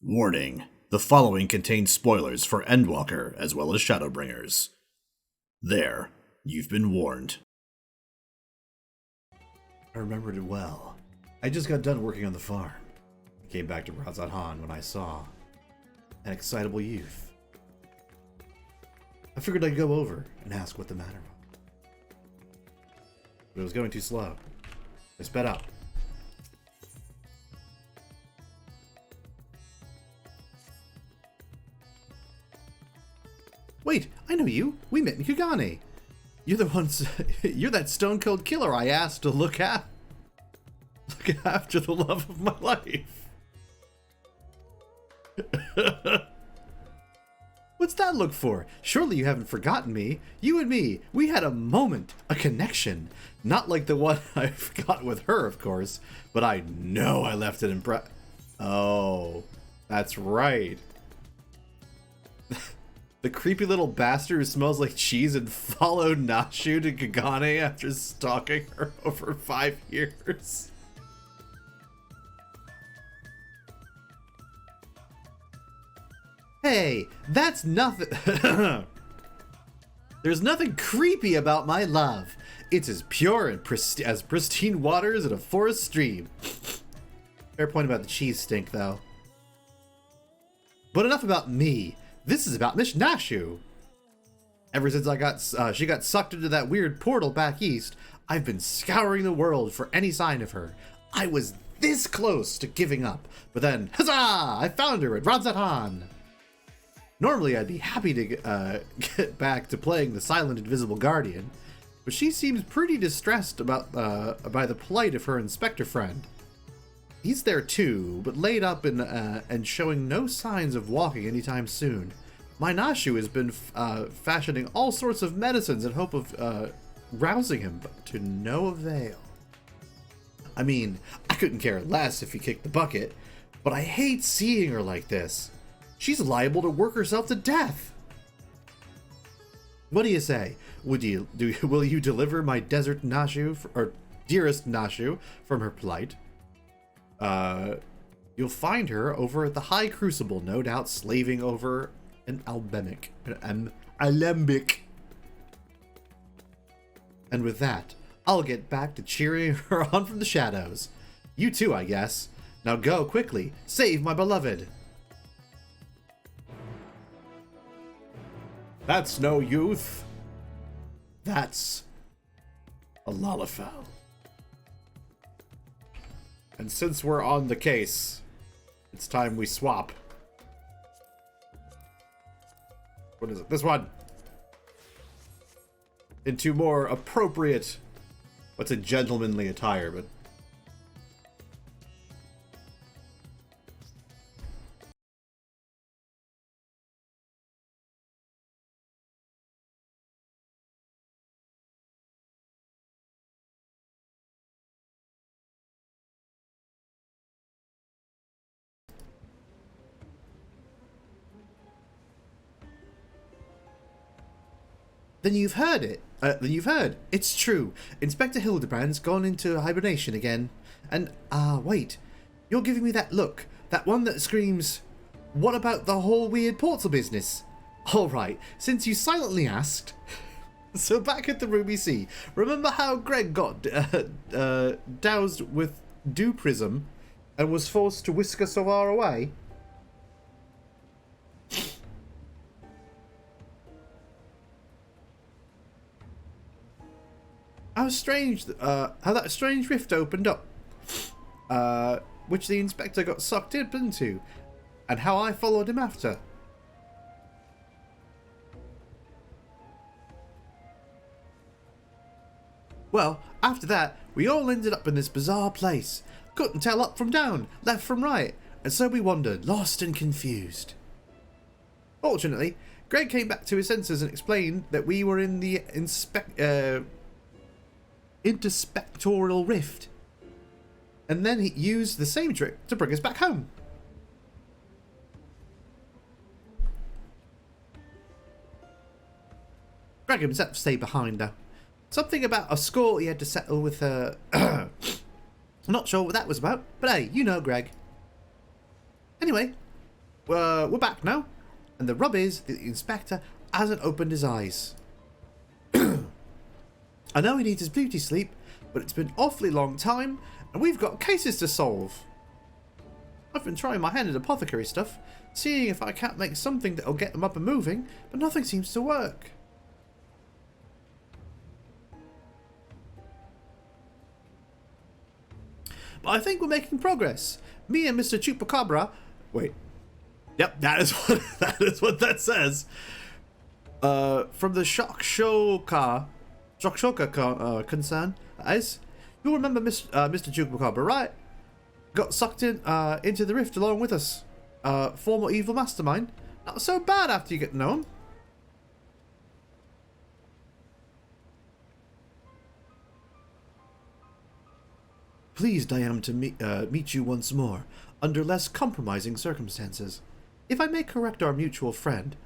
Warning: the following contains spoilers for Endwalker as well as Shadowbringers. There, you've been warned. I remembered it well. I just got done working on the farm. I came back to Razathan when I saw an excitable youth. I figured I'd go over and ask what the matter was. But it was going too slow. I sped up. Wait, I know you. We met in Kugane. You're the ones. You're that stone cold killer I asked to look after the love of my life. What's that look for? Surely you haven't forgotten me. You and me, we had a moment, a connection. Not like the one I've got with her, of course, but I know I left it Oh, that's right. The creepy little bastard who smells like cheese and followed Nashu to Kagane after stalking her over 5 years. Hey, that's nothing. There's nothing creepy about my love. It's as pure and as pristine water as in a forest stream. Fair point about the cheese stink, though. But enough about me. This is about Miss Nashu. Ever since she got sucked into that weird portal back east, I've been scouring the world for any sign of her. I was this close to giving up, but then, huzzah! I found her at Razathan. Normally, I'd be happy to get back to playing the silent invisible guardian, but she seems pretty distressed about by the plight of her inspector friend. He's there too, but laid up and showing no signs of walking anytime soon. My Nashu has been fashioning all sorts of medicines in hope of rousing him, but to no avail. I mean, I couldn't care less if he kicked the bucket, but I hate seeing her like this. She's liable to work herself to death. What do you say? Will you deliver my desert Nashu, or dearest Nashu, from her plight? You'll find her over at the High Crucible, no doubt slaving over an alembic. And with that, I'll get back to cheering her on from the shadows. You too, I guess. Now go quickly, save my beloved. That's no youth. That's a Lalafell. And since we're on the case, it's time we swap. What is it? This one! Into more appropriate, what's a gentlemanly attire, but... Then you've heard it. It's true. Inspector Hildebrand's gone into hibernation again. And, wait. You're giving me that look. That one that screams, what about the whole weird portal business? Alright, since you silently asked. So back at the Ruby Sea, remember how Greg got doused with dew prism and was forced to whisk us so far away? How strange, how that strange rift opened up, which the inspector got sucked into, and how I followed him after. Well, after that, we all ended up in this bizarre place. Couldn't tell up from down, left from right, and so we wandered, lost and confused. Fortunately, Greg came back to his senses and explained that we were in the interspectoral rift, and then he used the same trick to bring us back home. Greg himself stayed behind though. Something about a score he had to settle with her. Not sure what that was about, but hey, you know Greg. Anyway, we're back now. And the rub is that the inspector hasn't opened his eyes. I know he needs his beauty sleep, but it's been an awfully long time, and we've got cases to solve. I've been trying my hand at apothecary stuff, seeing if I can't make something that'll get him up and moving, but nothing seems to work. But I think we're making progress. Me and Mr. Chupacabra... Wait. Yep, that is what that says. From the Shokshoka concern, as you'll remember Mr. Chupacabra, right? Got sucked into the rift along with us. Former evil mastermind. Not so bad after you get to know him. Pleased I am to meet you once more, under less compromising circumstances. If I may correct our mutual friend,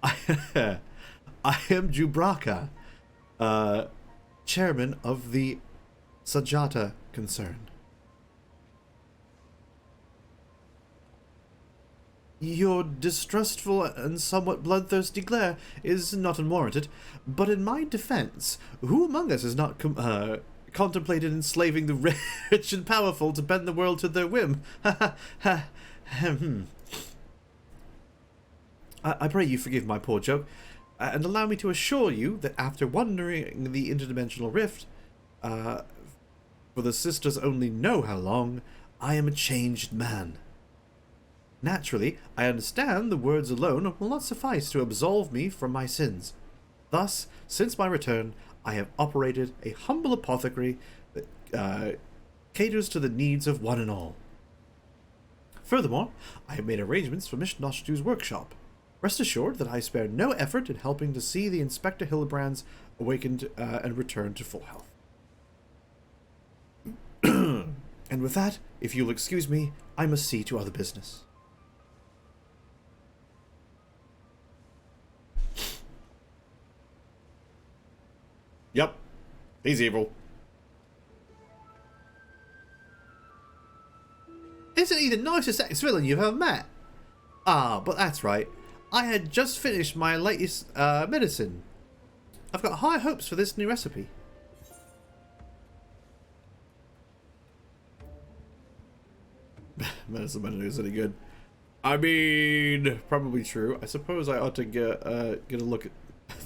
I am Jubraka, chairman of the Sajata concern. Your distrustful and somewhat bloodthirsty glare is not unwarranted, but in my defense, who among us has not contemplated enslaving the rich and powerful to bend the world to their whim? I pray you forgive my poor joke, and allow me to assure you that after wandering the interdimensional rift, for the sisters only know how long, I am a changed man. Naturally, I understand the words alone will not suffice to absolve me from my sins. Thus, since my return, I have operated a humble apothecary that caters to the needs of one and all. Furthermore, I have made arrangements for Miss Noshtu's workshop. Rest assured that I spare no effort in helping to see the Inspector Hildebrands awakened and return to full health. And with that, if you'll excuse me, I must see to other business. Yep, he's evil. Isn't he the nicest ex-villain you've ever met? Ah, but that's right. I had just finished my latest medicine. I've got high hopes for this new recipe. Medicine is any good? I mean, probably true. I suppose I ought to get a look at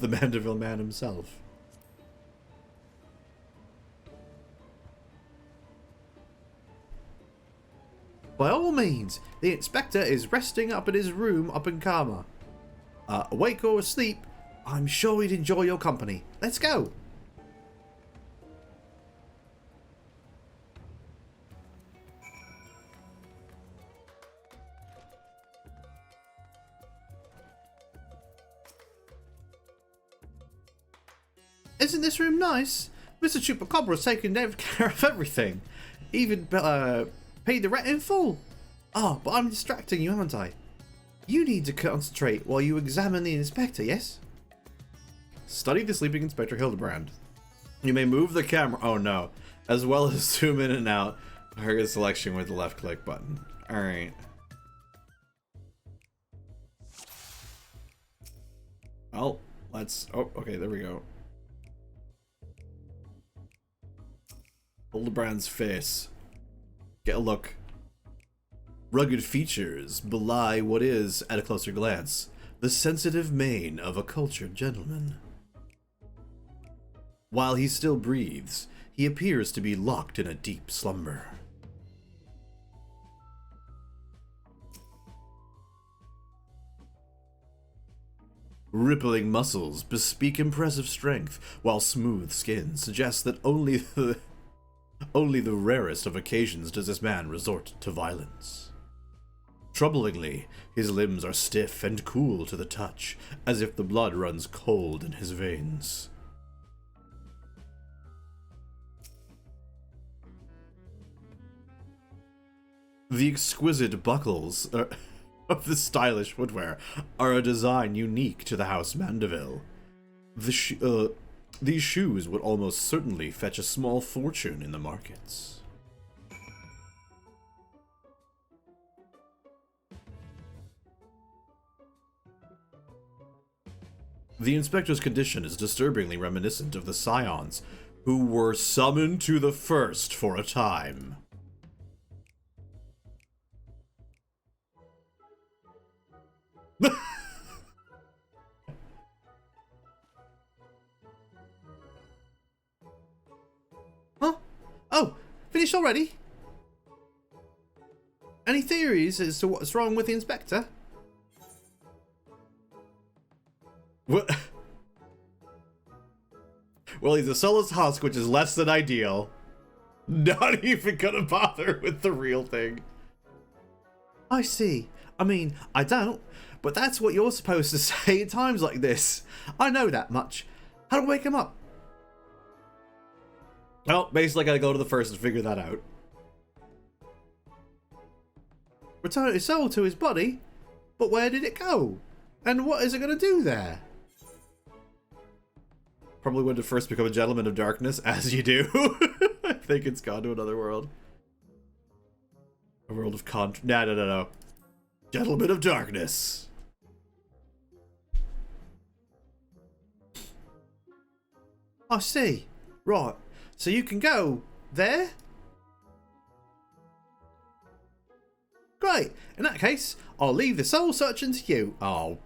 the Mandeville man himself. By all means, the inspector is resting up in his room up in Karma. Awake or asleep, I'm sure he'd enjoy your company. Let's go. Isn't this room nice? Mr. Chupacabra's taken care of everything. Even paid the rent in full. Oh, but I'm distracting you, haven't I? You need to concentrate while you examine the inspector, yes? Study the sleeping Inspector Hildebrand. You may move the camera, oh no, as well as zoom in and out target selection with the left click button. Alright. Well, let's, oh, okay, there we go. Hildebrand's face. Get a look. Rugged features belie what is, at a closer glance, the sensitive mien of a cultured gentleman. While he still breathes, he appears to be locked in a deep slumber. Rippling muscles bespeak impressive strength, while smooth skin suggests that only the rarest of occasions does this man resort to violence. Troublingly, his limbs are stiff and cool to the touch, as if the blood runs cold in his veins. The exquisite buckles of the stylish footwear are a design unique to the House Mandeville. These shoes would almost certainly fetch a small fortune in the markets. The inspector's condition is disturbingly reminiscent of the Scions, who were summoned to the First for a time. Huh? Oh, finished already? Any theories as to what's wrong with the inspector? What? Well, he's a soulless husk, which is less than ideal. Not even gonna bother with the real thing. I see. I mean, I don't, but that's what you're supposed to say at times like this. I know that much. How do I wake him up? Well, basically I gotta go to the First and figure that out. Return his soul to his body? But where did it go? And what is it gonna do there? Probably when to first become a gentleman of darkness, as you do. I think it's gone to another world. A world of no. Gentleman of darkness. I see. Right. So you can go there? Great. In that case, I'll leave the soul searching to you. Oh.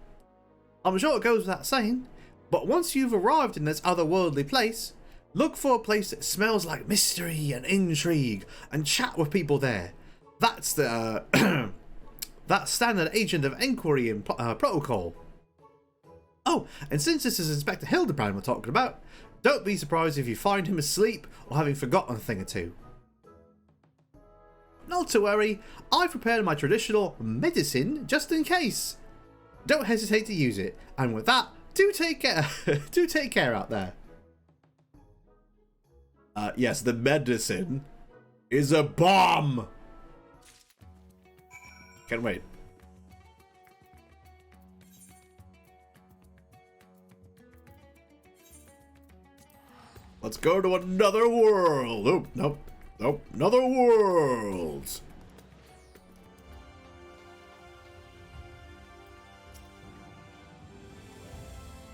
I'm sure it goes without saying, but once you've arrived in this otherworldly place, look for a place that smells like mystery and intrigue, and chat with people there. That's the that's standard agent of inquiry and protocol. Oh, and since this is Inspector Hildebrand we're talking about, don't be surprised if you find him asleep or having forgotten a thing or two. Not to worry, I've prepared my traditional medicine just in case. Don't hesitate to use it, and with that, do take care. Do take care out there. Yes, the medicine is a bomb. Can't wait. Let's go to another world. Oh, nope. Nope. Another world.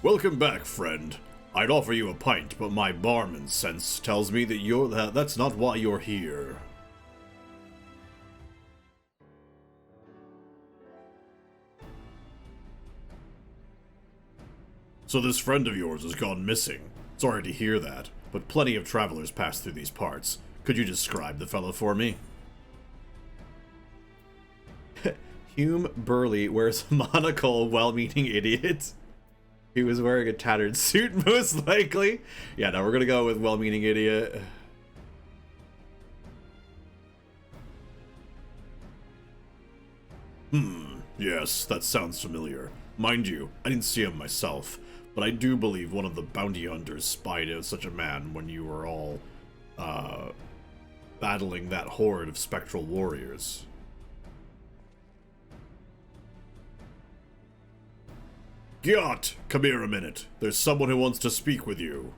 Welcome back, friend. I'd offer you a pint, but my barman sense tells me that that's not why you're here. So this friend of yours has gone missing. Sorry to hear that, but plenty of travelers pass through these parts. Could you describe the fellow for me? Hume Burley wears a monocle, well-meaning idiot. He was wearing a tattered suit, most likely. Yeah, no, we're gonna go with well-meaning idiot. Yes, that sounds familiar. Mind you, I didn't see him myself, but I do believe one of the bounty hunters spied out such a man when you were all, battling that horde of spectral warriors. Gyat, come here a minute. There's someone who wants to speak with you.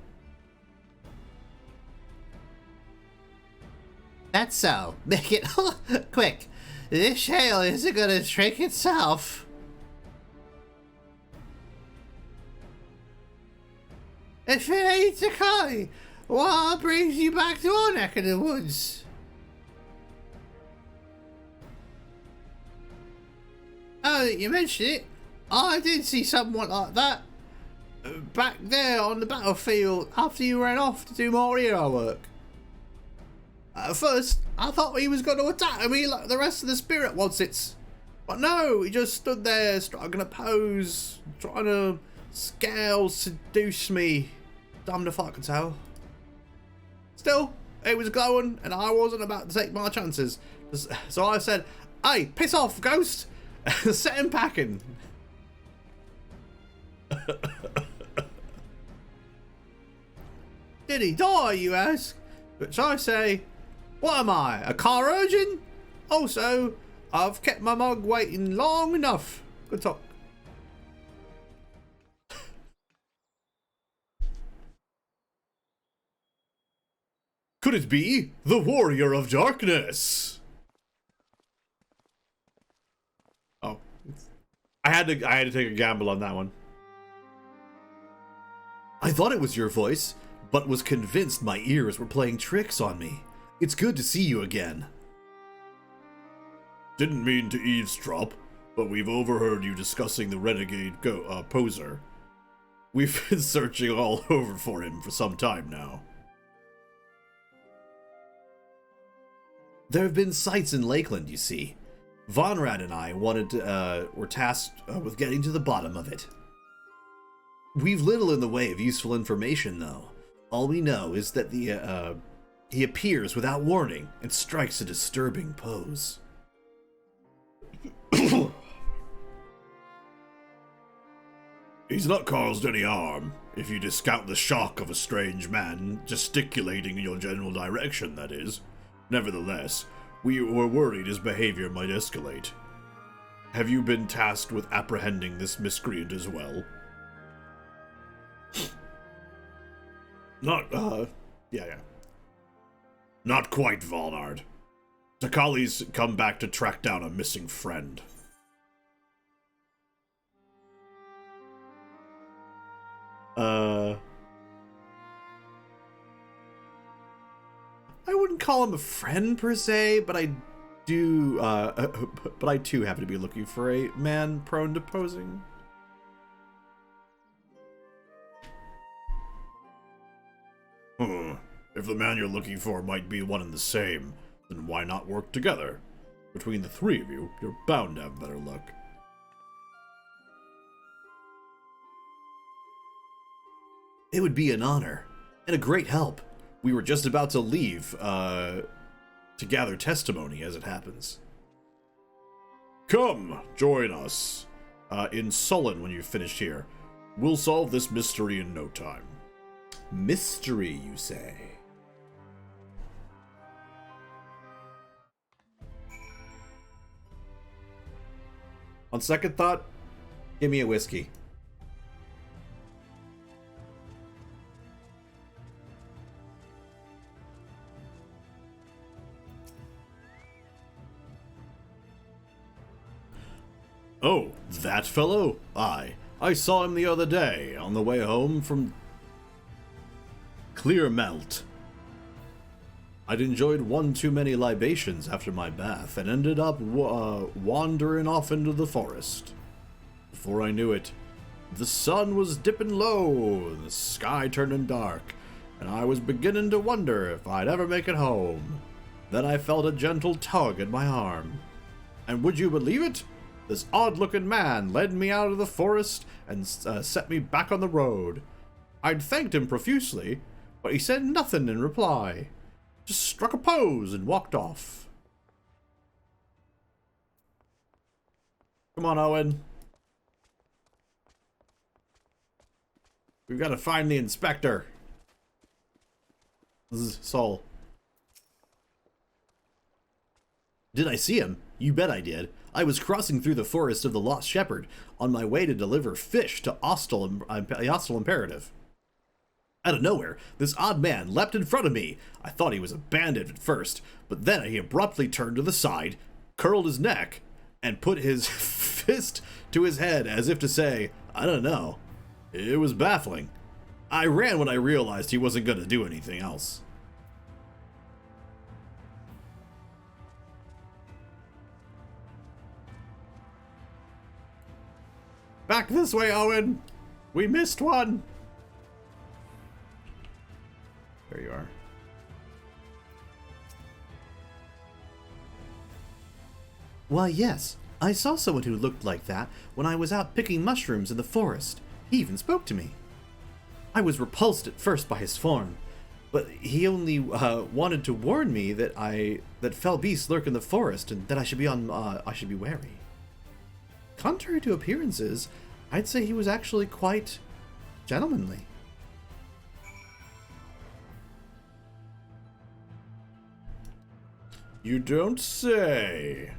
That's so. Make it quick. This shale isn't gonna drink itself. If it ain't Takai, what brings you back to our neck of the woods? Oh, you mentioned it. I did see someone like that back there on the battlefield after you ran off to do more hero work. At first, I thought he was going to attack me like the rest of the spirit wadsits. But no, he just stood there striking a pose, trying to scale, seduce me. Damned if I can tell. Still, it was glowing and I wasn't about to take my chances. So I said, hey, piss off, ghost, and set him packing. Did he die, you ask? Which I say, what am I, a car urchin? Also, I've kept my mug waiting long enough. Good talk. Could it be the Warrior of Darkness? Oh, I had to take a gamble on that one. I thought it was your voice, but was convinced my ears were playing tricks on me. It's good to see you again. Didn't mean to eavesdrop, but we've overheard you discussing the renegade poser. We've been searching all over for him for some time now. There have been sights in Lakeland, you see. Vonrad and I were tasked with getting to the bottom of it. We've little in the way of useful information, though. All we know is that he appears without warning and strikes a disturbing pose. He's not caused any harm, if you discount the shock of a strange man gesticulating in your general direction, that is. Nevertheless, we were worried his behavior might escalate. Have you been tasked with apprehending this miscreant as well? Yeah. Not quite, Valnard. Takali's come back to track down a missing friend. I wouldn't call him a friend per se, but I do, but I too happen to be looking for a man prone to posing. If the man you're looking for might be one and the same, then why not work together? Between the three of you, you're bound to have better luck. It would be an honor, and a great help. We were just about to leave, to gather testimony, as it happens. Come, join us, in Sullen when you've finished here. We'll solve this mystery in no time. Mystery, you say? On second thought, give me a whiskey. Oh, that fellow? Aye. I saw him the other day, on the way home from Clear Melt. I'd enjoyed one too many libations after my bath, and ended up wandering off into the forest. Before I knew it, the sun was dipping low, and the sky turning dark, and I was beginning to wonder if I'd ever make it home. Then I felt a gentle tug at my arm. And would you believe it? This odd-looking man led me out of the forest and set me back on the road. I'd thanked him profusely, but he said nothing in reply. Just struck a pose and walked off. Come on, Owen. We've got to find the inspector. This is Saul. Did I see him? You bet I did. I was crossing through the forest of the Lost Shepherd on my way to deliver fish to Hostel Imperative. Out of nowhere, this odd man leapt in front of me. I thought he was a bandit at first, but then he abruptly turned to the side, curled his neck, and put his fist to his head as if to say, I don't know. It was baffling. I ran when I realized he wasn't going to do anything else. Back this way, Owen! We missed one! There you are. Why, yes. I saw someone who looked like that when I was out picking mushrooms in the forest. He even spoke to me. I was repulsed at first by his form, but he only wanted to warn me that fell beasts lurk in the forest and that I should be wary. Contrary to appearances, I'd say he was actually quite gentlemanly. You don't say.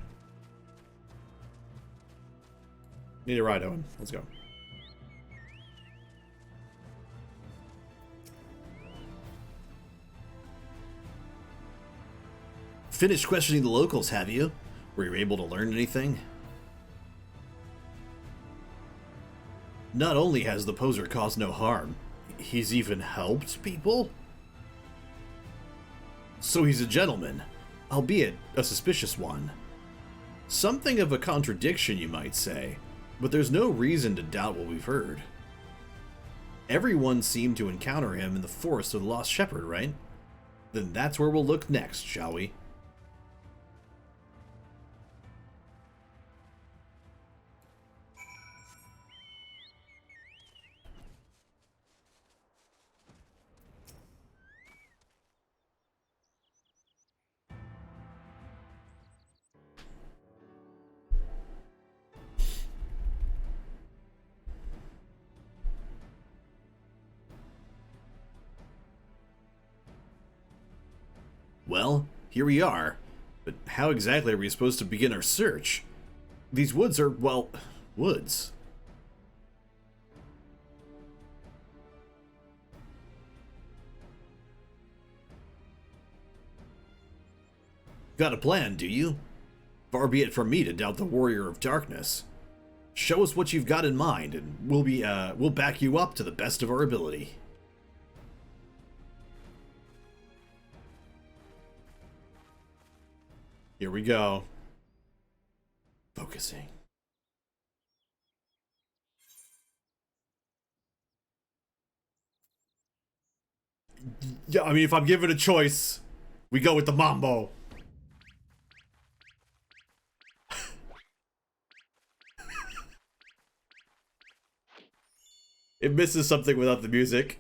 Need a ride, Owen. Let's go. Finished questioning the locals, have you? Were you able to learn anything? Not only has the poser caused no harm, He's even helped people? So he's a gentleman, albeit a suspicious one. Something of a contradiction, you might say, but there's no reason to doubt what we've heard. Everyone seemed to encounter him in the forest of the Lost Shepherd, right? Then that's where we'll look next, shall we? Well, here we are. But how exactly are we supposed to begin our search? These woods are, well, woods. Got a plan, do you? Far be it from me to doubt the Warrior of Darkness. Show us what you've got in mind, and we'll back you up to the best of our ability. Here we go. Focusing. Yeah, I mean, if I'm given a choice, we go with the mambo. It misses something without the music.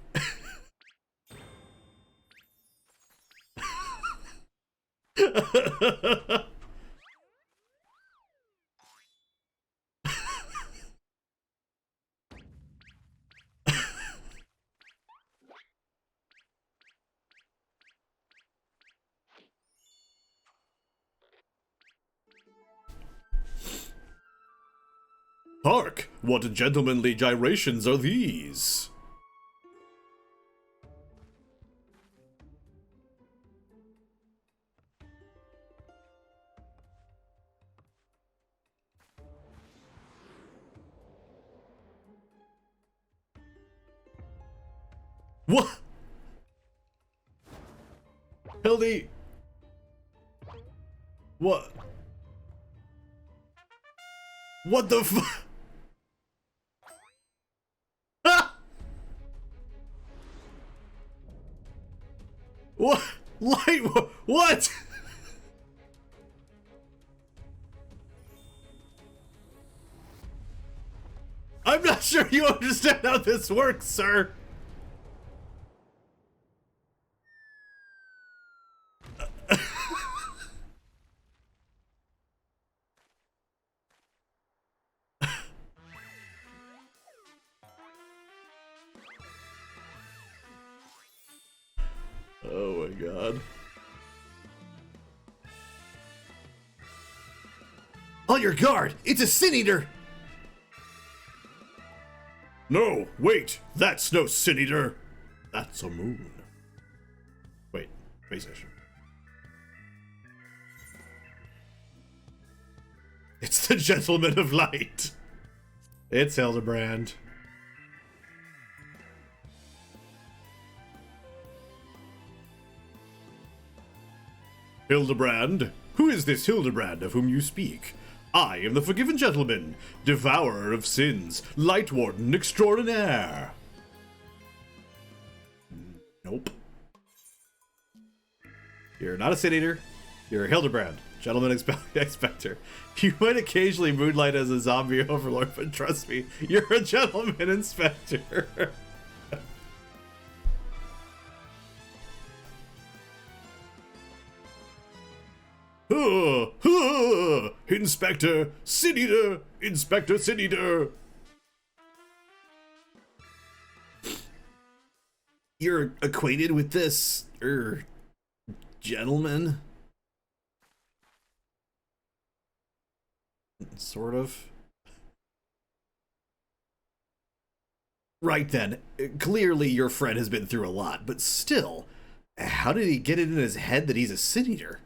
Hark! What gentlemanly gyrations are these? What? Hildy? What? What the f- Ah! What? Light? What? I'm not sure you understand how this works, sir. Oh my god. On your guard! It's a sin eater! No, wait! That's no sin eater! That's a moon. Wait, space station. It's the Gentleman of Light! It's Hildebrand. Hildebrand? Who is this Hildebrand of whom you speak? I am the Forgiven Gentleman, Devourer of Sins, Light Warden Extraordinaire. Nope. You're not a Sin Eater. You're a Hildebrand, Gentleman Expector. You might occasionally moonlight as a zombie overlord, but trust me, you're a Gentleman Inspector. Inspector Sin Eater! Inspector Sin Eater! You're acquainted with this, gentleman? Sort of. Right then, clearly your friend has been through a lot, but still, how did he get it in his head that he's a Sin Eater?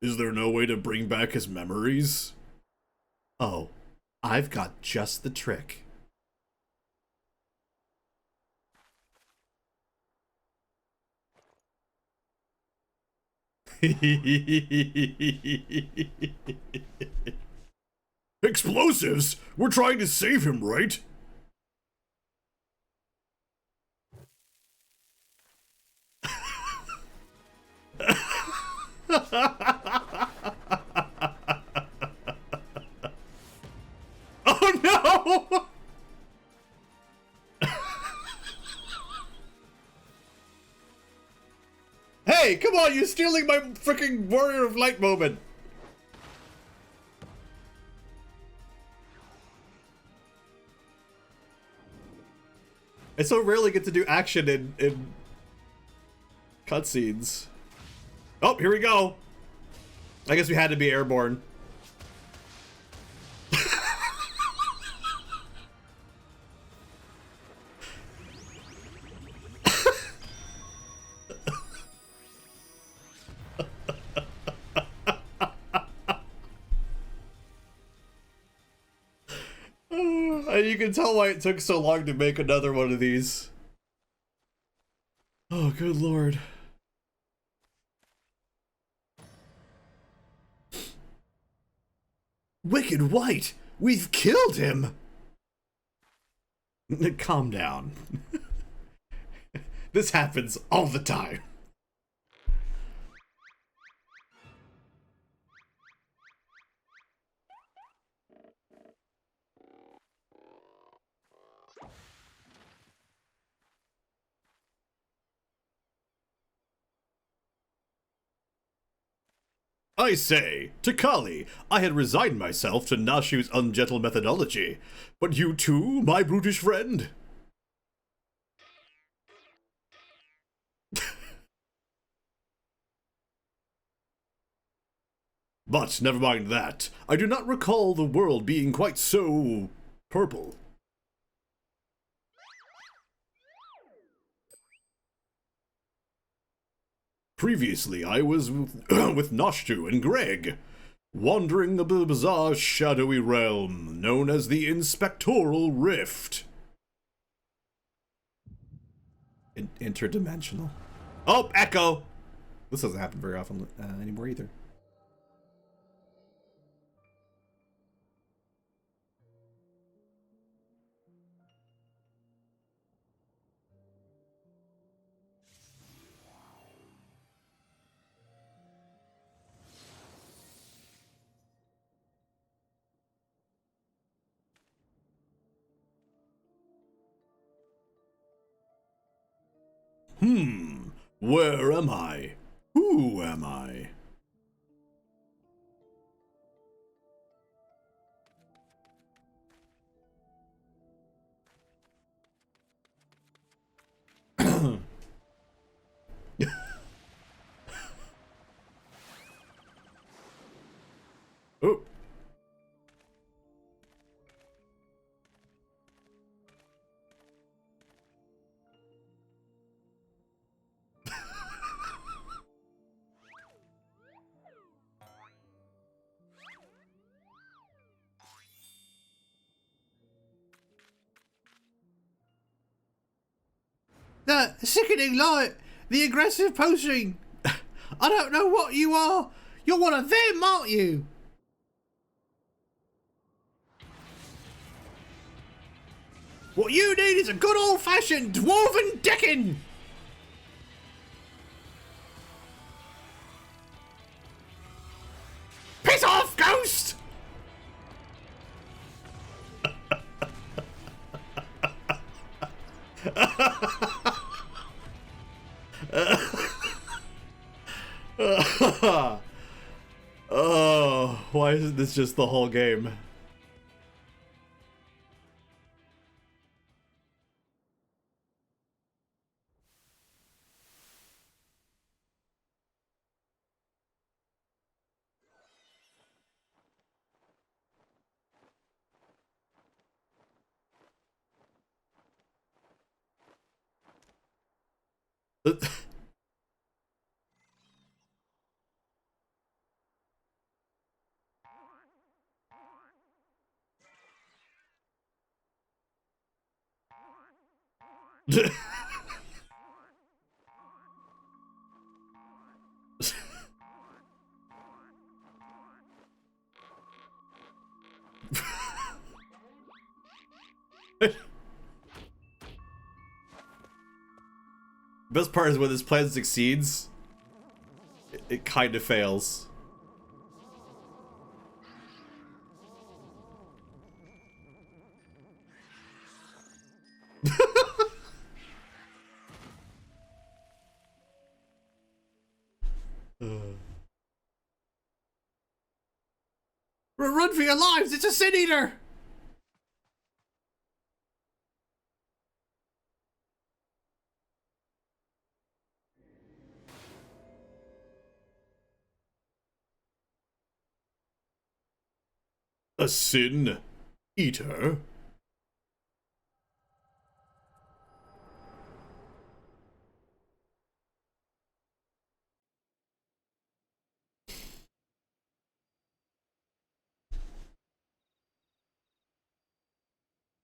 Is there no way to bring back his memories? Oh, I've got just the trick. Explosives? We're trying to save him, right? Oh no! Hey, come on, you're stealing my freaking Warrior of Light moment. I so rarely get to do action in cutscenes. Oh, here we go. I guess we had to be airborne. And you can tell why it took so long to make another one of these. Oh, good lord. Wicked White! We've killed him! Calm down. This happens all the time. I say, Takali, I had resigned myself to Nashu's ungentle methodology. But you too, my brutish friend? But never mind that. I do not recall the world being quite so purple. Previously, I was with Noshtu and Greg, wandering the bizarre, shadowy realm known as the Inspectoral Rift. Interdimensional. Oh, Echo! This doesn't happen very often anymore either. Where am I? Who am I? Oh. The sickening light! The aggressive posing! I don't know what you are! You're one of them, aren't you? What you need is a good old-fashioned dwarven decking! Piss off, ghost! Oh, why isn't this just the whole game? Best part is when this plan succeeds, it kind of fails. Run for your lives! It's a Sin Eater! A Sin Eater?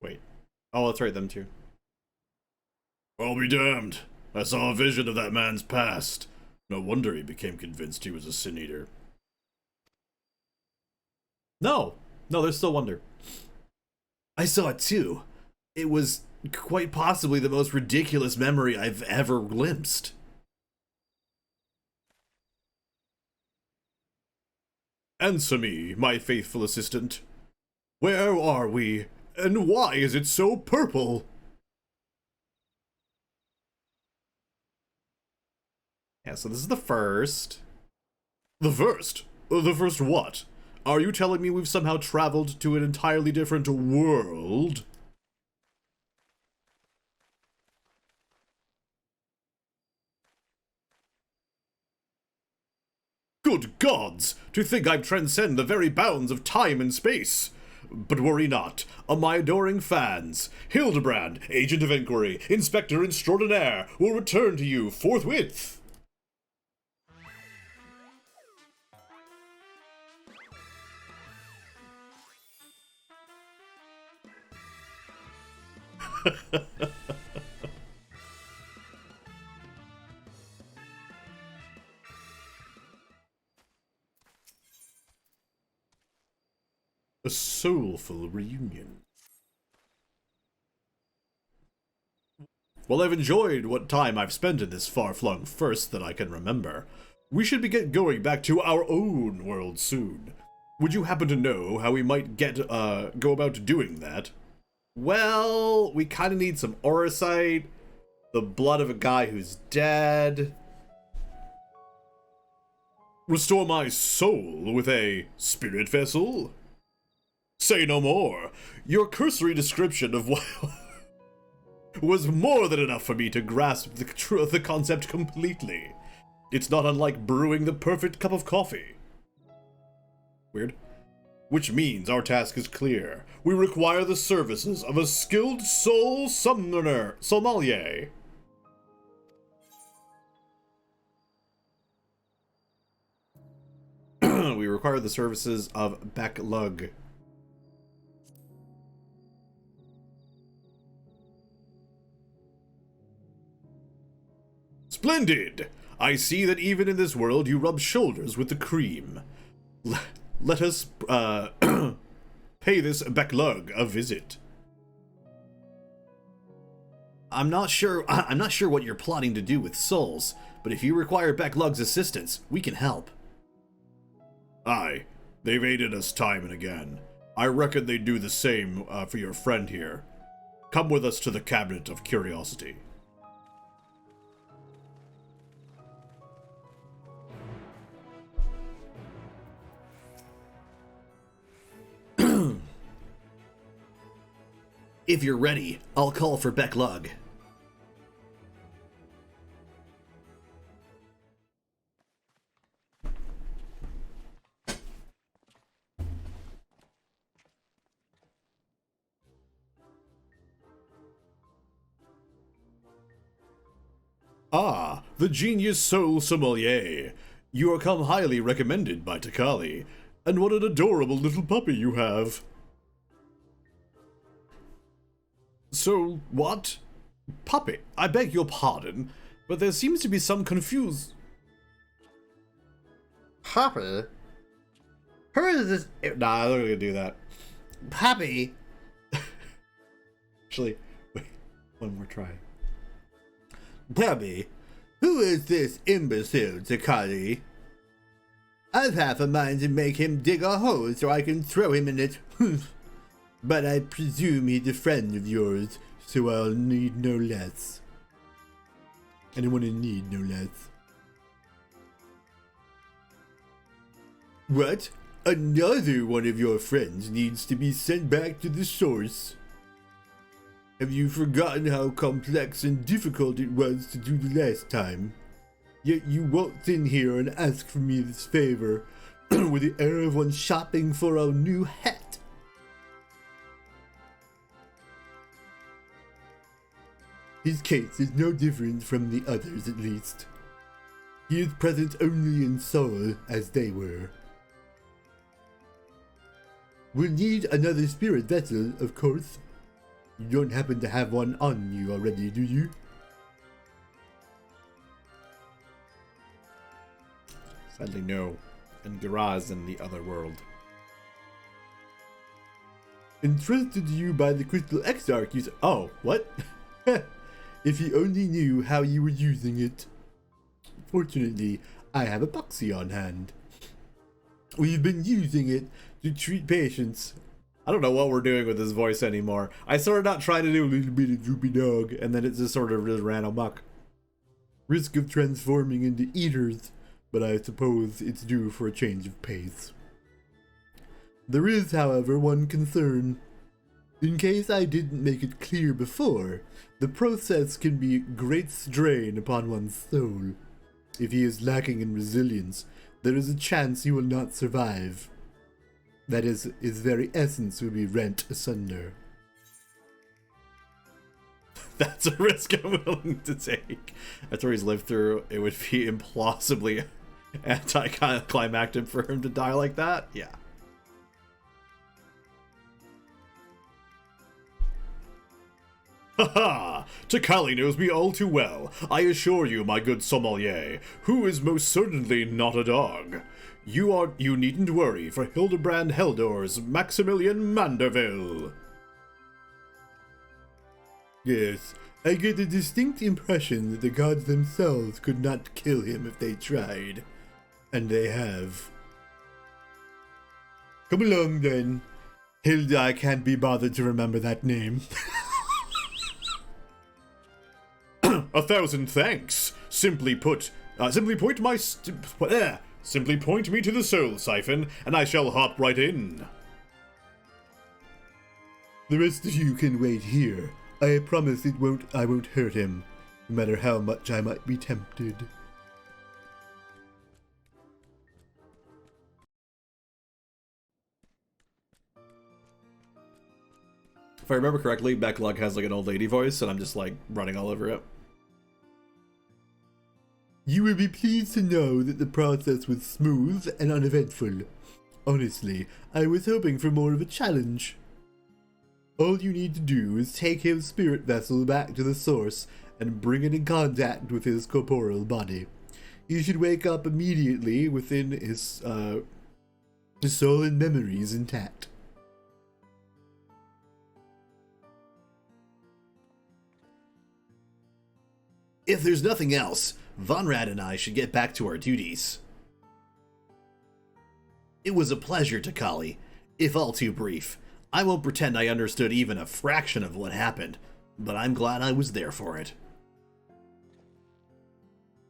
Wait. Oh, that's right, them too. I'll be damned. I saw a vision of that man's past. No wonder he became convinced he was a Sin Eater. No, there's still wonder. I saw it too. It was quite possibly the most ridiculous memory I've ever glimpsed. Answer me, my faithful assistant. Where are we, and why is it so purple? Yeah, so this is the first. The first? The first what? Are you telling me we've somehow traveled to an entirely different world? Good gods! To think I've transcended the very bounds of time and space! But worry not, my adoring fans, Hildebrand, Agent of Inquiry, Inspector Extraordinaire, will return to you forthwith! A soulful reunion. Well, I've enjoyed what time I've spent in this far-flung first that I can remember. We should get going back to our own world soon. Would you happen to know how we might go about doing that? Well, we kind of need some auracite, the blood of a guy who's dead. Restore my soul with a spirit vessel? Say no more. Your cursory description of what was more than enough for me to grasp the concept completely. It's not unlike brewing the perfect cup of coffee. Weird. Which means our task is clear. We require the services of a skilled soul sommelier. We require the services of Backlug. Splendid! I see that even in this world you rub shoulders with the cream. Let us, pay this Backlug a visit. I'm not sure what you're plotting to do with souls, but if you require Backlug's assistance, we can help. Aye, they've aided us time and again. I reckon they'd do the same, for your friend here. Come with us to the Cabinet of Curiosity. If you're ready, I'll call for Backlug. Ah, the genius soul sommelier. You are come highly recommended by Takali. And what an adorable little puppy you have. So, what? Puppy, I beg your pardon, but there seems to be some confuse... Puppy? Who is this? Nah, I'm not gonna do that. Puppy? Actually, wait, one more try. Tell me, who is this imbecile, Takali? I've half a mind to make him dig a hole so I can throw him in it. But I presume he's a friend of yours, so I'll need no less. I don't want to need no less. What? Another one of your friends needs to be sent back to the source. Have you forgotten how complex and difficult it was to do the last time? Yet you walked in here and asked for me this favor with the air of one shopping for a new hat. His case is no different from the others, at least. He is present only in soul, as they were. We'll need another spirit vessel, of course. You don't happen to have one on you already, do you? Sadly, no. And Garaz in the other world. Entrusted to you by the Crystal Exarch, you oh, what? If you only knew how you were using it. Fortunately, I have epoxy on hand. We've been using it to treat patients. I don't know what we're doing with this voice anymore. I started out trying to do a little bit of droopy dog, and then it just sort of just ran amok. Risk of transforming into eaters, but I suppose it's due for a change of pace. There is, however, one concern. In case I didn't make it clear before, the process can be a great strain upon one's soul. If he is lacking in resilience, there is a chance he will not survive. That is, his very essence will be rent asunder. That's a risk I'm willing to take. After he's lived through, it would be implausibly anticlimactic for him to die like that. Yeah. Haha! Takali knows me all too well. I assure you, my good sommelier, who is most certainly not a dog. You needn't worry for Hildebrand Heldor's Maximilian Manderville. Yes, I get a distinct impression that the gods themselves could not kill him if they tried. And they have. Come along then. Hilda, I can't be bothered to remember that name. 1,000 thanks. Simply point me to the soul siphon, and I shall hop right in. The rest of you can wait here. I promise I won't hurt him, no matter how much I might be tempted. If I remember correctly, Backlog has like an old lady voice, and I'm just like running all over it. You will be pleased to know that the process was smooth and uneventful. Honestly, I was hoping for more of a challenge. All you need to do is take his spirit vessel back to the source and bring it in contact with his corporeal body. He should wake up immediately within his soul and memories intact. If there's nothing else, Vonrad and I should get back to our duties. It was a pleasure, Takali, if all too brief. I won't pretend I understood even a fraction of what happened, but I'm glad I was there for it.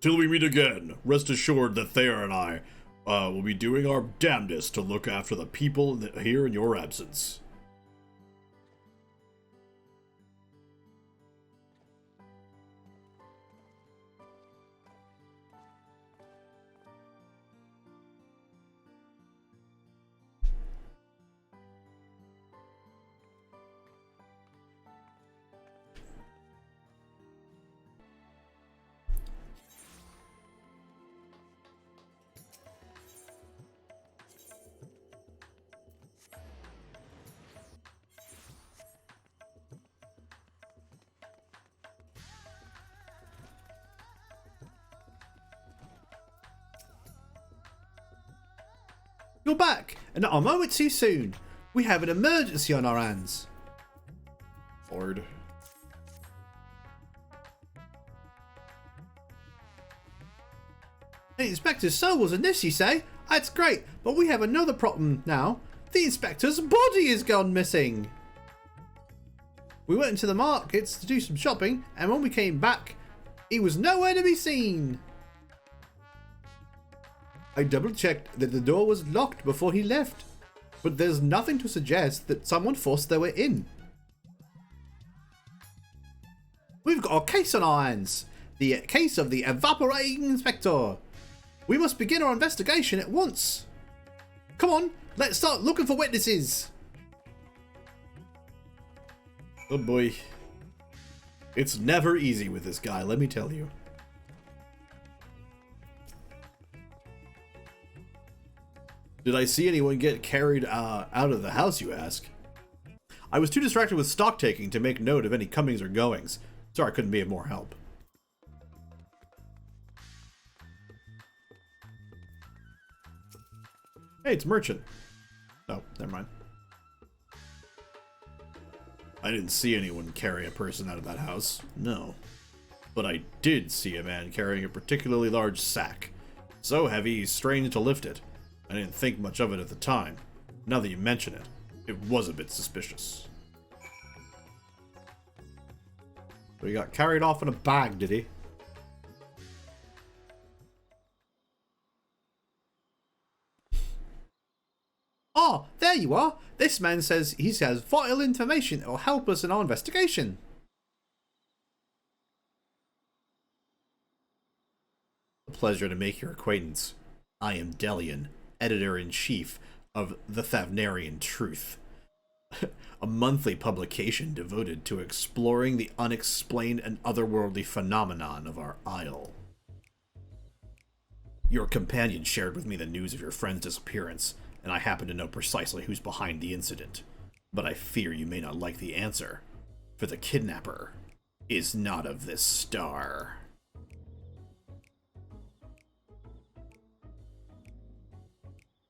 Till we meet again, rest assured that Thayer and I will be doing our damnedest to look after the people here in your absence. You're back, and not a moment too soon. We have an emergency on our hands. Lord. The inspector's soul was in this, you say? That's great, but we have another problem now. The inspector's body has gone missing. We went into the markets to do some shopping, and when we came back, he was nowhere to be seen. I double-checked that the door was locked before he left, but there's nothing to suggest that someone forced their way in. We've got a case on our hands. The case of the evaporating inspector. We must begin our investigation at once. Come on, let's start looking for witnesses. Oh boy. It's never easy with this guy, let me tell you. Did I see anyone get carried out of the house, you ask? I was too distracted with stock taking to make note of any comings or goings. Sorry I couldn't be of more help. Hey, it's Merchant. Oh, never mind. I didn't see anyone carry a person out of that house, no. But I did see a man carrying a particularly large sack. So heavy, he's strange to lift it. I didn't think much of it at the time. Now that you mention it, it was a bit suspicious. So he got carried off in a bag, did he? Oh, there you are. This man says he has vital information that will help us in our investigation. A pleasure to make your acquaintance. I am Delian, Editor-in-Chief of the Thavnarian Truth, a monthly publication devoted to exploring the unexplained and otherworldly phenomenon of our isle. Your companion shared with me the news of your friend's disappearance, and I happen to know precisely who's behind the incident. But I fear you may not like the answer, for the kidnapper is not of this star.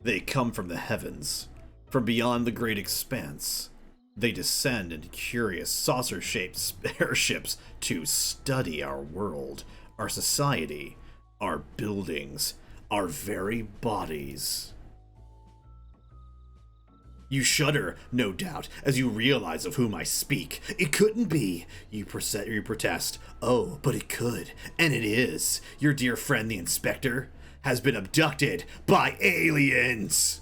They come from the heavens, from beyond the great expanse. They descend in curious saucer-shaped spaceships to study our world, our society, our buildings, our very bodies. You shudder, no doubt, as you realize of whom I speak. It couldn't be, you protest. Oh, but it could, and it is. Your dear friend, the inspector, has been abducted by aliens.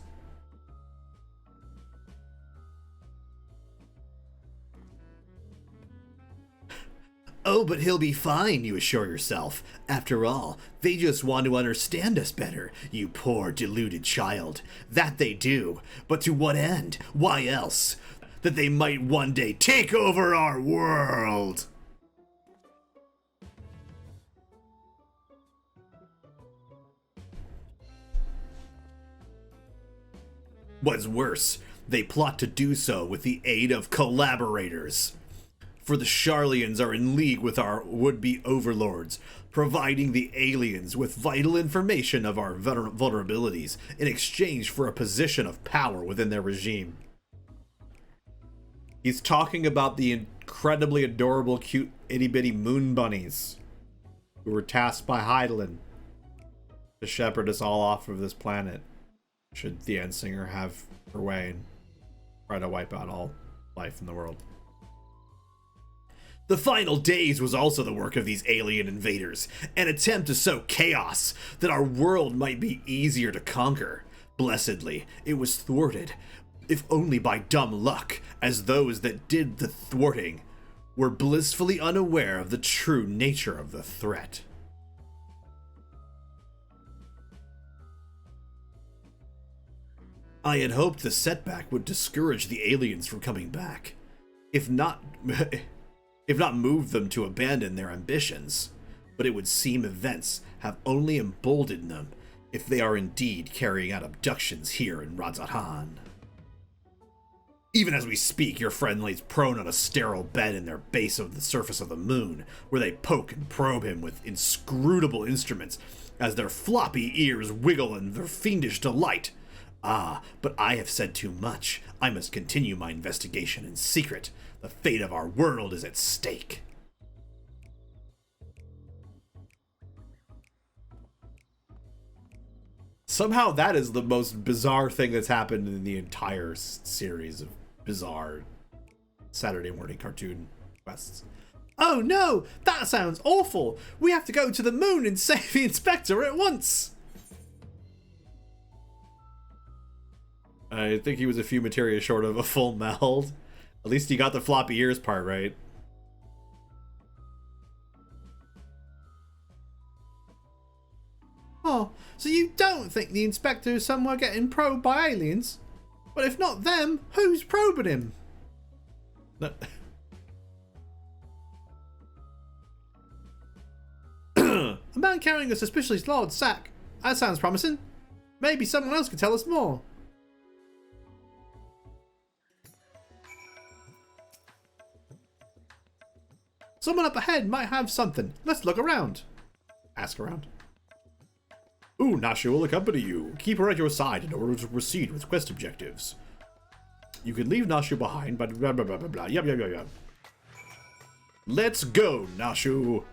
Oh, but he'll be fine, you assure yourself. After all, they just want to understand us better, you poor deluded child. That they do. But to what end? Why else? That they might one day take over our world. What's worse, they plot to do so with the aid of collaborators. For the Sharlians are in league with our would-be overlords, providing the aliens with vital information of our vulnerabilities in exchange for a position of power within their regime. He's talking about the incredibly adorable, cute, itty-bitty moon bunnies who were tasked by Heidelin to shepherd us all off of this planet, should the Endsinger have her way and try to wipe out all life in the world. The final days was also the work of these alien invaders, an attempt to sow chaos that our world might be easier to conquer. Blessedly, it was thwarted, if only by dumb luck, as those that did the thwarting were blissfully unaware of the true nature of the threat. I had hoped the setback would discourage the aliens from coming back, if not move them to abandon their ambitions, but it would seem events have only emboldened them if they are indeed carrying out abductions here in Radz-at-Han. Even as we speak, your friend lays prone on a sterile bed in their base of the surface of the moon, where they poke and probe him with inscrutable instruments as their floppy ears wiggle in their fiendish delight. Ah, but I have said too much. I must continue my investigation in secret. The fate of our world is at stake. Somehow that is the most bizarre thing that's happened in the entire series of bizarre Saturday morning cartoon quests. Oh no! That sounds awful! We have to go to the moon and save the inspector at once! I think he was a few materia short of a full meld. At least he got the floppy ears part right. Oh, so you don't think the inspector is somewhere getting probed by aliens? But if not them, who's probing him? No. A man carrying a suspiciously large sack. That sounds promising. Maybe someone else could tell us more. Someone up ahead might have something. Let's look around. Ask around. Ooh, Nashu will accompany you. Keep her at your side in order to proceed with quest objectives. You can leave Nashu behind, but blah blah blah blah blah. Yep, yep, yep, yep. Let's go, Nashu.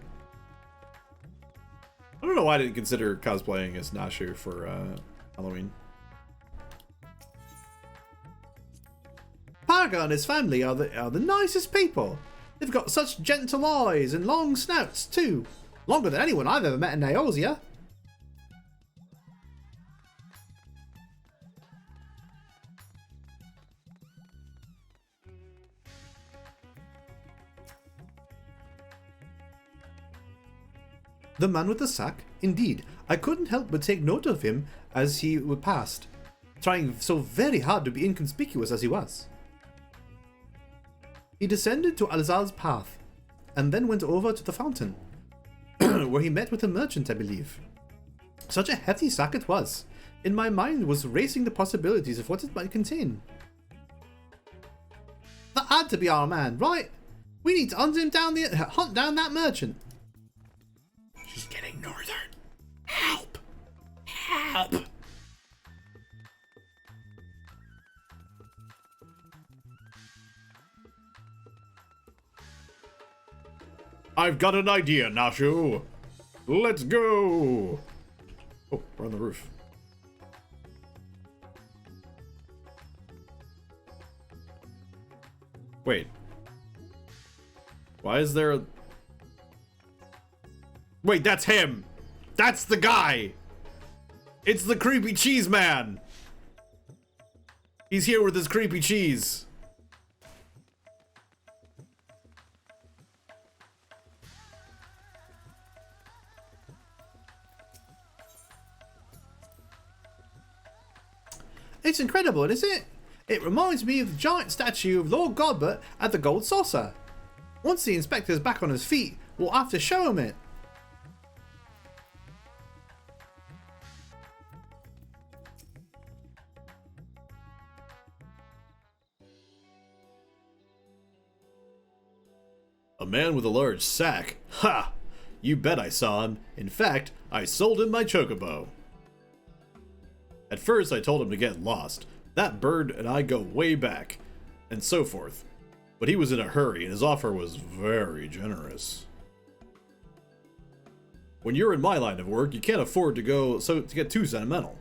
I don't know why I didn't consider cosplaying as Nashu for Halloween. Parga and his family are the nicest people. They've got such gentle eyes and long snouts too. Longer than anyone I've ever met in Naosia. The man with the sack? Indeed, I couldn't help but take note of him as he passed, trying so very hard to be inconspicuous as he was. He descended to Alzal's path, and then went over to the fountain, where he met with a merchant, I believe. Such a hefty sack it was. In my mind was racing the possibilities of what it might contain. That had to be our man, right? We need to hunt down that merchant. He's getting northern. Help! Help! I've got an idea, Nashu. Let's go. Oh, we're on the roof. Wait. Why is there a... Wait, that's him! That's the guy! It's the creepy cheese man! He's here with his creepy cheese. It's incredible, isn't it? It reminds me of the giant statue of Lord Godbert at the Gold Saucer. Once the inspector's back on his feet, we'll have to show him it. A man with a large sack? Ha! You bet I saw him. In fact, I sold him my chocobo. At first, I told him to get lost. That bird and I go way back, and so forth. But he was in a hurry, and his offer was very generous. When you're in my line of work, you can't afford to get too sentimental.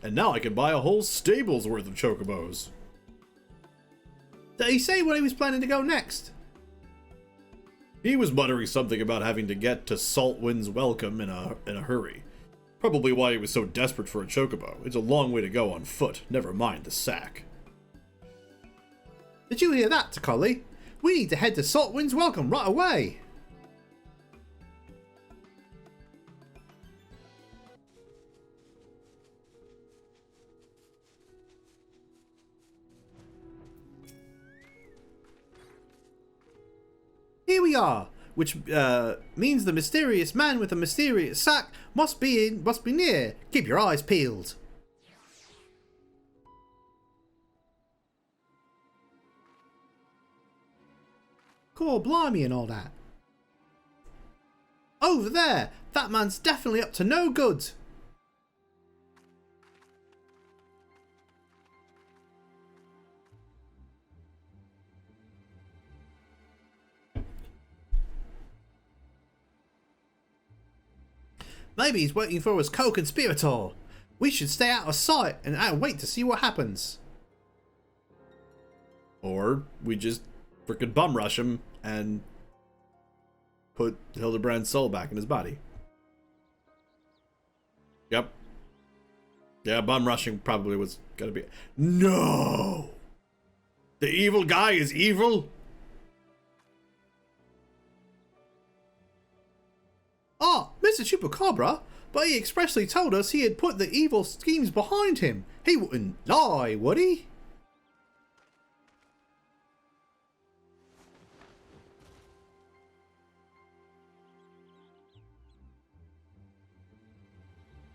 And now I can buy a whole stable's worth of chocobos. Did he say where he was planning to go next? He was muttering something about having to get to Saltwind's Welcome in a hurry. Probably why he was so desperate for a chocobo. It's a long way to go on foot, never mind the sack. Did you hear that, Tacolli? We need to head to Saltwind's Welcome right away! Here we are, which means the mysterious man with the mysterious sack must be near. Keep your eyes peeled. Cool, blimey and all that. Over there! That man's definitely up to no good. Maybe he's waiting for his co-conspirator. We should stay out of sight and wait to see what happens. Or we just freaking bum rush him and put Hildebrand's soul back in his body. Yep. Yeah, bum rushing probably was gonna be. No! The evil guy is evil? Ah, Mr. Chupacabra, but he expressly told us he had put the evil schemes behind him. He wouldn't lie, would he?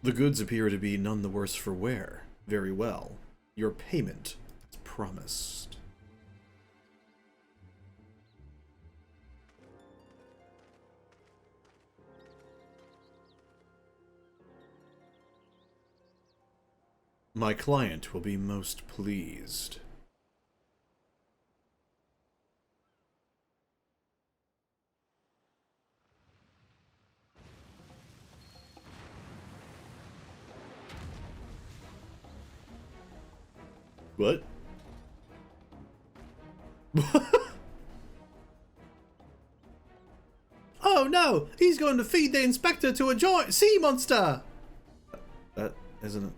The goods appear to be none the worse for wear. Very well. Your payment is promised. My client will be most pleased. What? Oh no, he's going to feed the inspector to a giant sea monster! That isn't...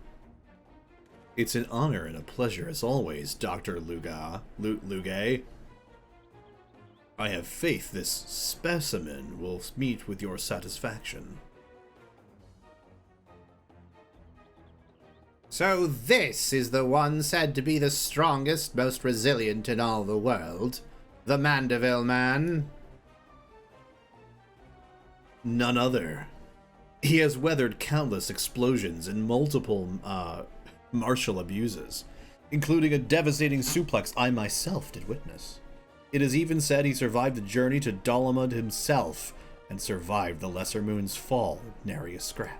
It's an honor and a pleasure as always, Dr. Lugay. I have faith this specimen will meet with your satisfaction. So this is the one said to be the strongest, most resilient in all the world. The Mandeville man. None other. He has weathered countless explosions and multiple, martial abuses, including a devastating suplex I myself did witness. It is even said he survived the journey to Dalamud himself, and survived the Lesser Moon's fall with nary a scratch.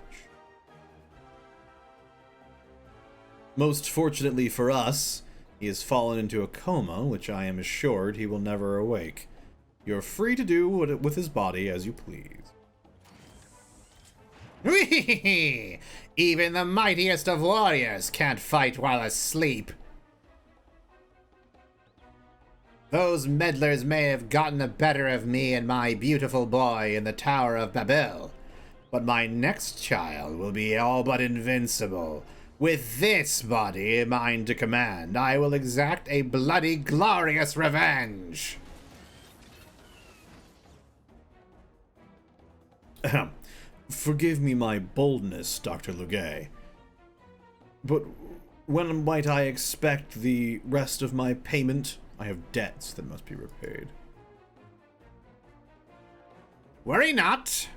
Most fortunately for us, he has fallen into a coma, which I am assured he will never awake. You're free to do with his body as you please. Even the mightiest of warriors can't fight while asleep. Those meddlers may have gotten the better of me and my beautiful boy in the Tower of Babel, but my next child will be all but invincible. With this body mine to command, I will exact a bloody glorious revenge. Forgive me my boldness, Dr. Lugay, but when might I expect the rest of my payment? I have debts that must be repaid. Worry not.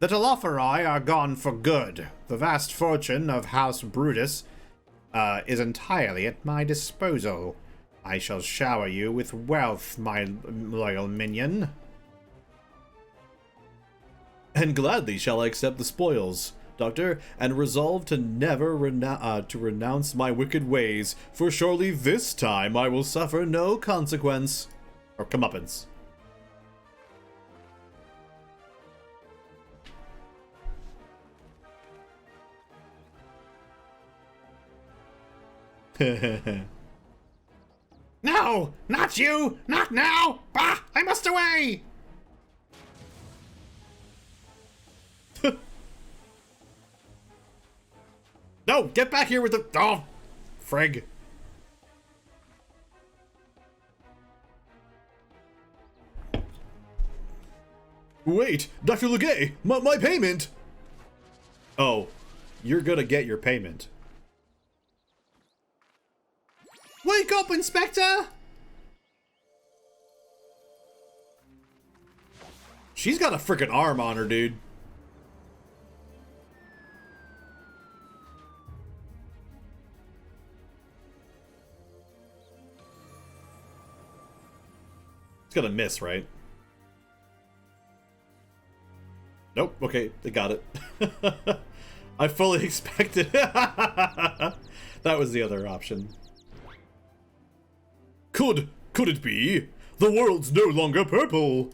The Telophori are gone for good. The vast fortune of House Brutus is entirely at my disposal. I shall shower you with wealth, my loyal minion. And gladly shall I accept the spoils, Doctor, and resolve to never renounce my wicked ways, for surely this time I will suffer no consequence. Or comeuppance. No! Not you! Not now! Bah! I must away! No! Get back here with the... Oh! Frig. Wait! Dr. Lugay! My payment! Oh. You're gonna get your payment. Wake up, Inspector! She's got a freaking arm on her, dude. It's gonna miss, right? Nope. Okay, they got it. I fully expected. That was the other option. Could it be? The world's no longer purple.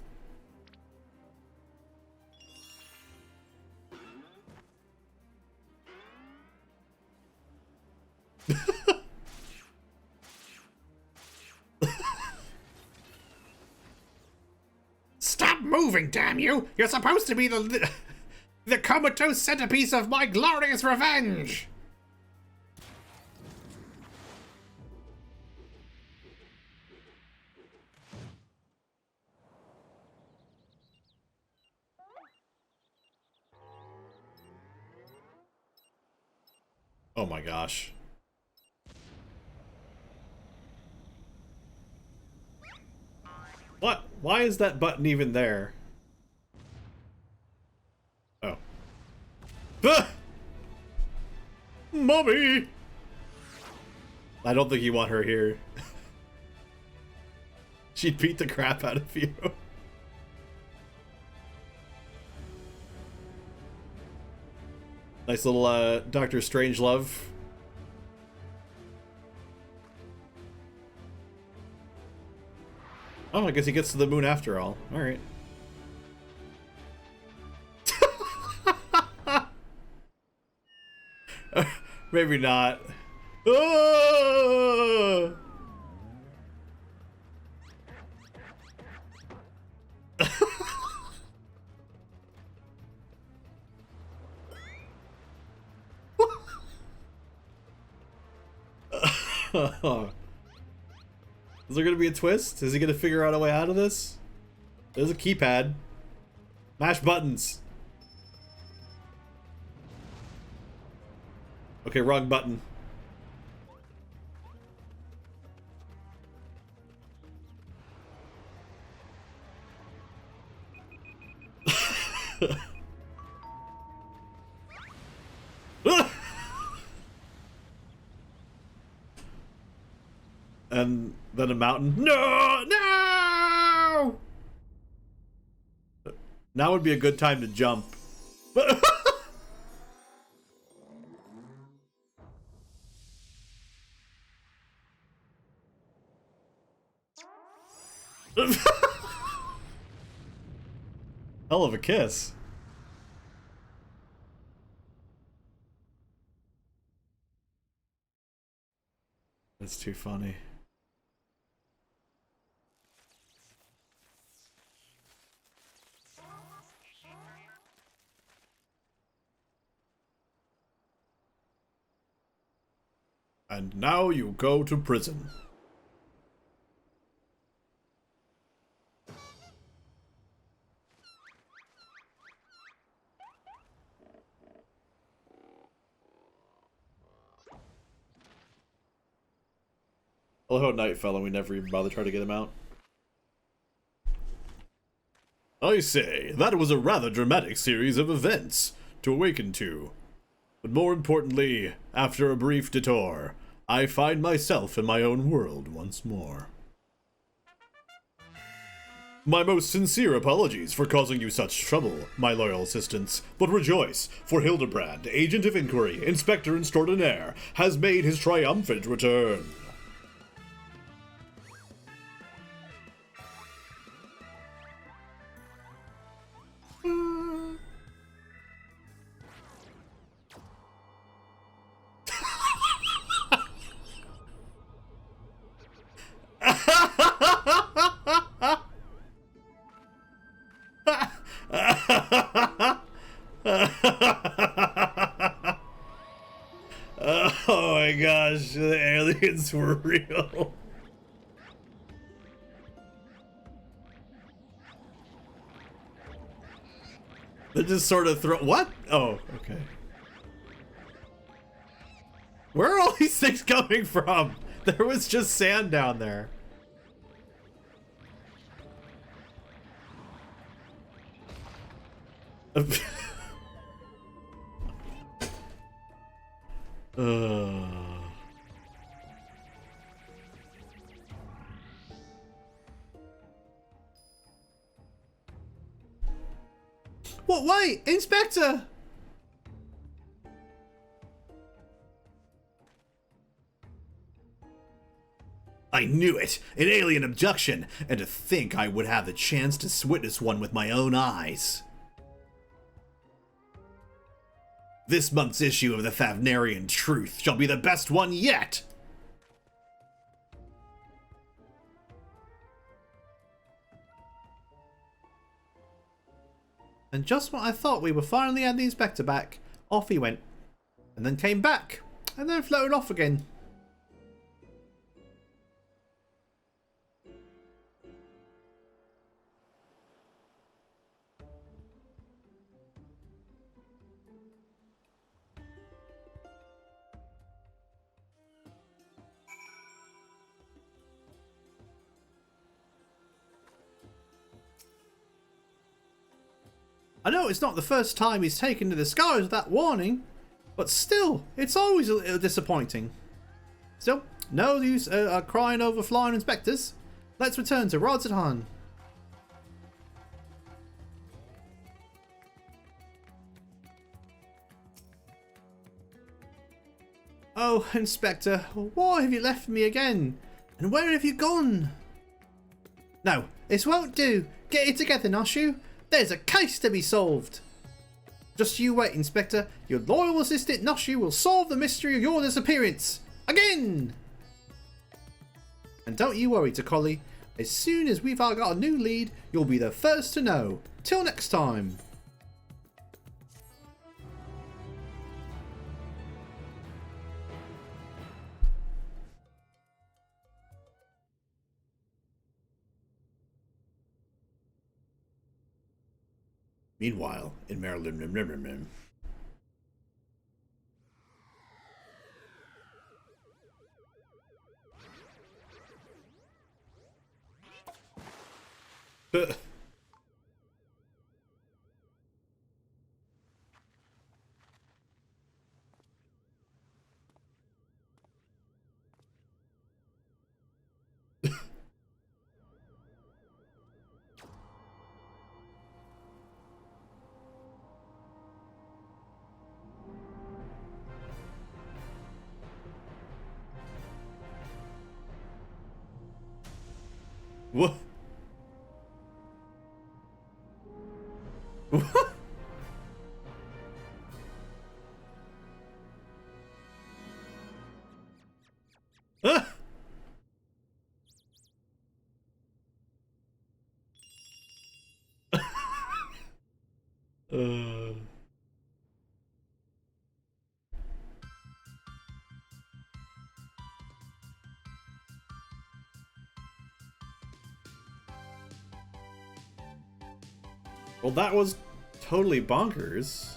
moving, damn you! You're supposed to be the comatose centerpiece of my glorious revenge! Oh my gosh. What? Why is that button even there? Oh. Ah! Mommy! I don't think you want her here. She'd beat the crap out of you. Nice little Doctor Strangelove. Oh, I guess he gets to the moon after all. Alright. Maybe not. Oh! Is there gonna be a twist? Is he gonna figure out a way out of this? There's a keypad. Mash buttons. Okay, wrong button. And then a mountain. No! No! Now would be a good time to jump. Hell of a kiss. That's too funny. And now you go to prison. I love how Night fell and we never even bothered trying to get him out. I say, that was a rather dramatic series of events to awaken to. But more importantly, after a brief detour, I find myself in my own world once more. My most sincere apologies for causing you such trouble, my loyal assistants, but rejoice, for Hildebrand, Agent of Inquiry, Inspector Extraordinaire, has made his triumphant return. Oh my gosh, the aliens were real. They just sort of throw. What? Oh, okay. Where are all these things coming from? There was just sand down there. What? Wait, Inspector! I knew it! An alien abduction! And to think I would have the chance to witness one with my own eyes. This month's issue of the Favnarian Truth shall be the best one yet! And just when I thought we were finally had the inspector back, off he went. And then came back. And then floated off again. I know it's not the first time he's taken to the skies with that warning, but still, it's always a little disappointing. Still, no use crying over flying inspectors. Let's return to Rods at Han. Oh, Inspector, why have you left me again? And where have you gone? No, this won't do. Get it together, Noshu. There's a case to be solved. Just you wait, Inspector. Your loyal assistant Noshu will solve the mystery of your disappearance. Again! And don't you worry, Tokoli. As soon as we've got a new lead, you'll be the first to know. Till next time. Meanwhile, in Maryland. What? What? Ah! Well, that was totally bonkers.